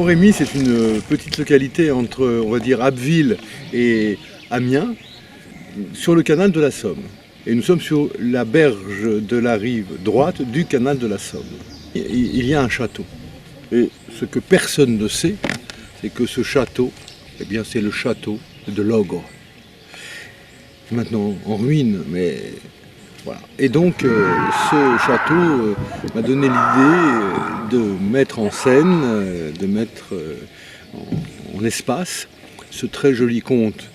Pont-Rémy, c'est une petite localité entre, on va dire, Abbeville et Amiens, sur le canal de la Somme. Et nous sommes sur la berge de la rive droite du canal de la Somme. Il y a un château. Et ce que personne ne sait, c'est que ce château, eh bien, c'est le château de l'ogre. Maintenant en ruine, mais voilà. Et donc ce château m'a donné l'idée de mettre en scène, de mettre en espace ce très joli conte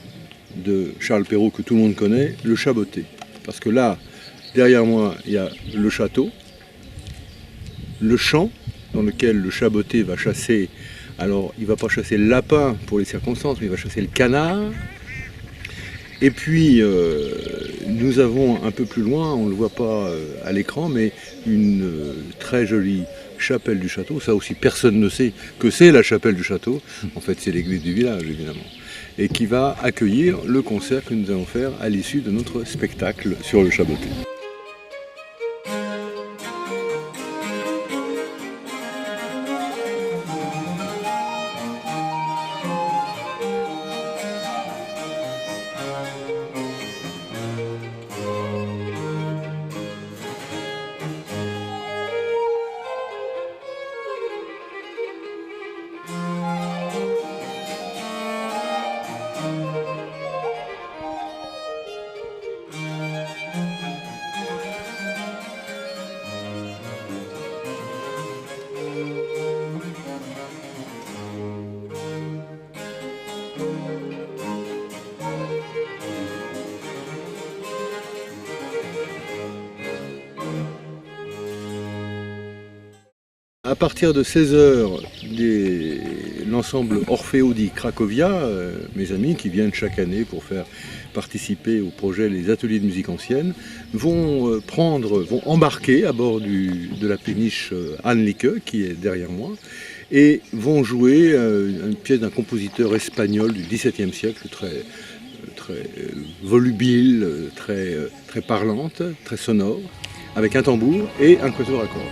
de Charles Perrault que tout le monde connaît, Le Chat botté. Parce que là, derrière moi, il y a le château, le champ dans lequel le chat botté va chasser. Alors, il ne va pas chasser le lapin pour les circonstances, mais il va chasser le canard. Et puis, nous avons un peu plus loin, on ne le voit pas à l'écran, mais une très jolie chapelle du château. Ça aussi, personne ne sait que c'est la chapelle du château. En fait, c'est l'église du village, évidemment. Et qui va accueillir le concert que nous allons faire à l'issue de notre spectacle sur le chat botté. À partir de 16h, l'ensemble Orfeo di Cracovia, mes amis qui viennent chaque année pour faire participer au projet Les Ateliers de musique ancienne, vont embarquer à bord de la péniche Anne Lique, qui est derrière moi, et vont jouer une pièce d'un compositeur espagnol du XVIIe siècle, très volubile, très parlante, très sonore, avec un tambour et un quatuor à cordes.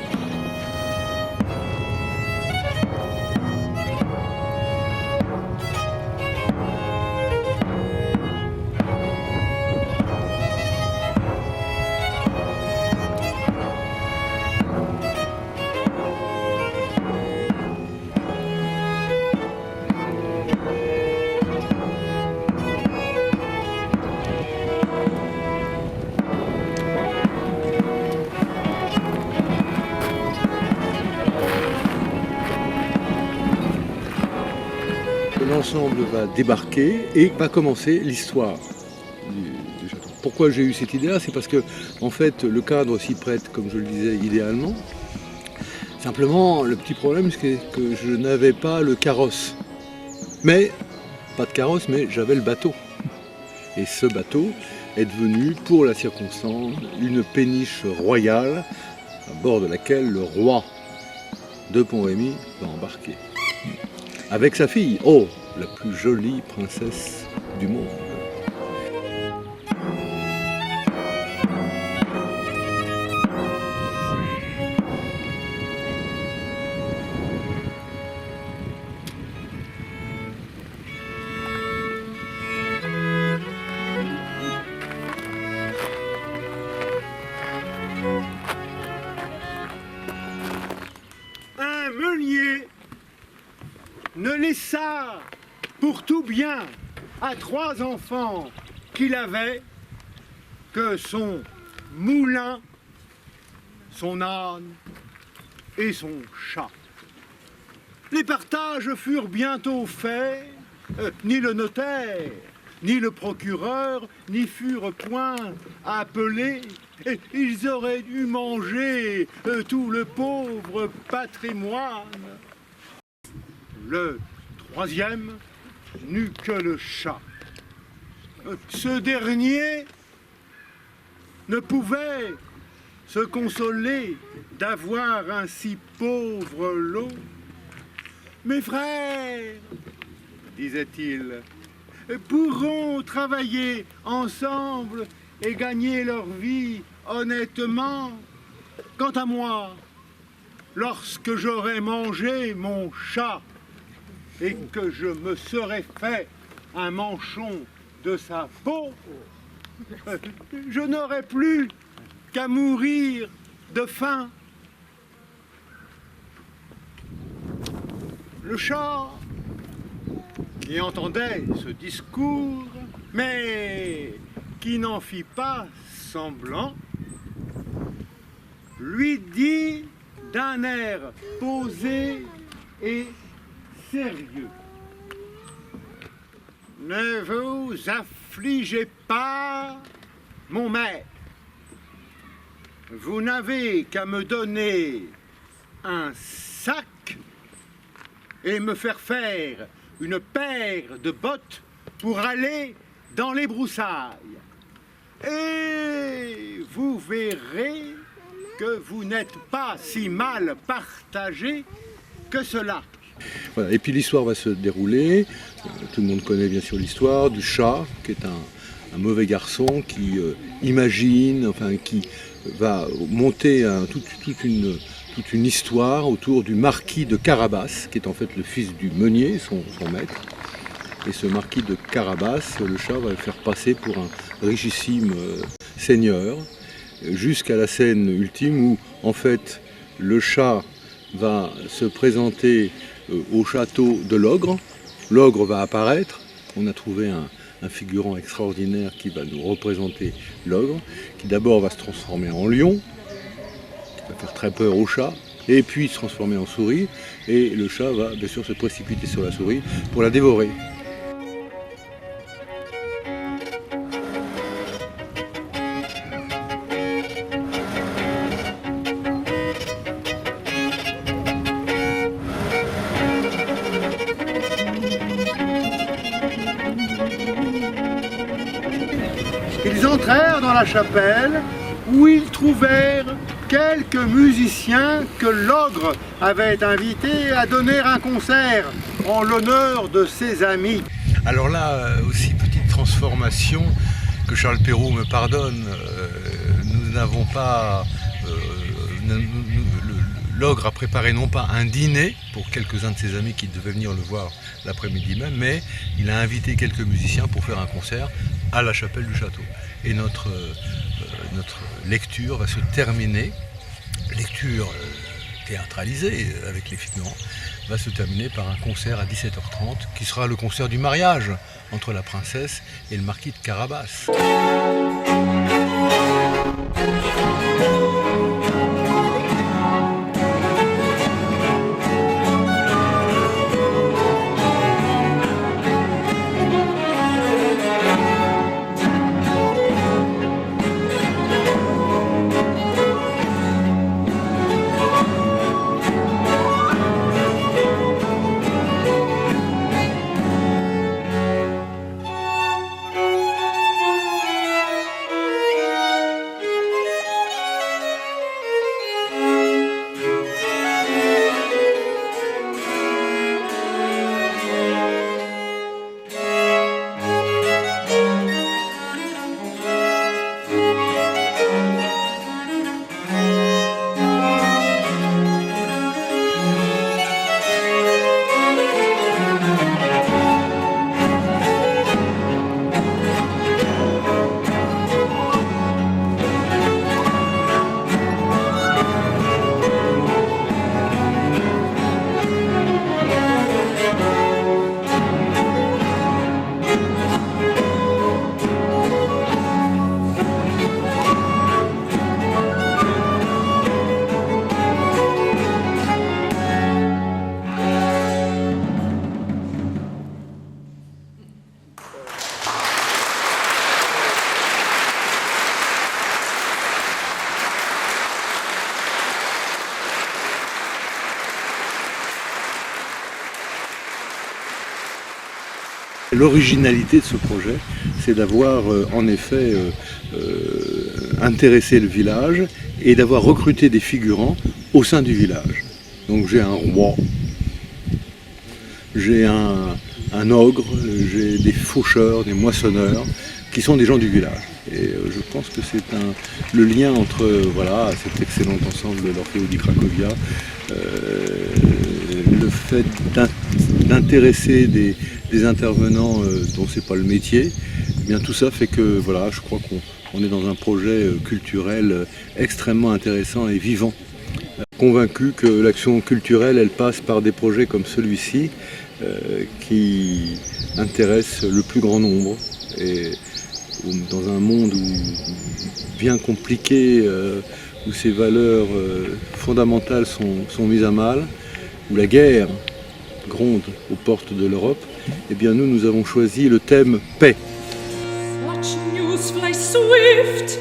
L'ensemble va débarquer et va commencer l'histoire du château. Pourquoi j'ai eu cette idée-là? C'est parce que, en fait, le cadre s'y prête, comme je le disais, idéalement. Simplement, le petit problème, c'est que je n'avais pas le carrosse. Pas de carrosse, mais j'avais le bateau. Et ce bateau est devenu, pour la circonstance, une péniche royale à bord de laquelle le roi de Pont-Rémy va embarquer. Avec sa fille, la plus jolie princesse du monde. Un meunier ne laissa pour tout bien à 3 enfants qu'il avait que son moulin, son âne et son chat. Les partages furent bientôt faits, ni le notaire, ni le procureur n'y furent point appelés. Et ils auraient dû manger tout le pauvre patrimoine. Le troisième n'eut que le chat. Ce dernier ne pouvait se consoler d'avoir un si pauvre lot. Mes frères, disait-il, pourront travailler ensemble et gagner leur vie honnêtement. Quant à moi, lorsque j'aurai mangé mon chat et que je me serais fait un manchon de sa peau, je n'aurais plus qu'à mourir de faim. Le chat, qui entendait ce discours, mais qui n'en fit pas semblant, lui dit d'un air posé et sérieux: ne vous affligez pas, mon maître. Vous n'avez qu'à me donner un sac et me faire faire une paire de bottes pour aller dans les broussailles. Et vous verrez que vous n'êtes pas si mal partagé que cela. Voilà. Et puis l'histoire va se dérouler. Tout le monde connaît bien sûr l'histoire du chat, qui est un mauvais garçon qui imagine, enfin qui va monter toute une histoire autour du marquis de Carabas, qui est en fait le fils du meunier, son maître. Et ce marquis de Carabas, le chat va le faire passer pour un richissime seigneur, jusqu'à la scène ultime où en fait le chat va se présenter au château de l'ogre. L'ogre va apparaître. On a trouvé un figurant extraordinaire qui va nous représenter l'ogre, qui d'abord va se transformer en lion, qui va faire très peur au chat, et puis se transformer en souris, et le chat va bien sûr se précipiter sur la souris pour la dévorer. Ils entrèrent dans la chapelle où ils trouvèrent quelques musiciens que l'ogre avait invités à donner un concert en l'honneur de ses amis. Alors là aussi, petite transformation, que Charles Perrault me pardonne, nous n'avons pas... L'ogre a préparé non pas un dîner pour quelques-uns de ses amis qui devaient venir le voir l'après-midi même, mais il a invité quelques musiciens pour faire un concert à la chapelle du château. Et notre lecture va se terminer, lecture théâtralisée avec les figurants, va se terminer par un concert à 17h30 qui sera le concert du mariage entre la princesse et le marquis de Carabas. L'originalité de ce projet, c'est d'avoir en effet intéressé le village et d'avoir recruté des figurants au sein du village. Donc j'ai un roi, j'ai un ogre, j'ai des faucheurs, des moissonneurs, qui sont des gens du village. Et je pense que c'est le lien entre voilà, cet excellent ensemble de l'Orfeo di Cracovia, le fait d'intéresser des intervenants dont c'est pas le métier. Eh bien, tout ça fait que voilà, je crois qu'on est dans un projet culturel extrêmement intéressant et vivant. Convaincu que l'action culturelle, elle passe par des projets comme celui-ci qui intéressent le plus grand nombre. Et dans un monde bien compliqué, où ces valeurs fondamentales sont mises à mal, où la guerre gronde aux portes de l'Europe, eh bien nous avons choisi le thème paix. Such news fly swift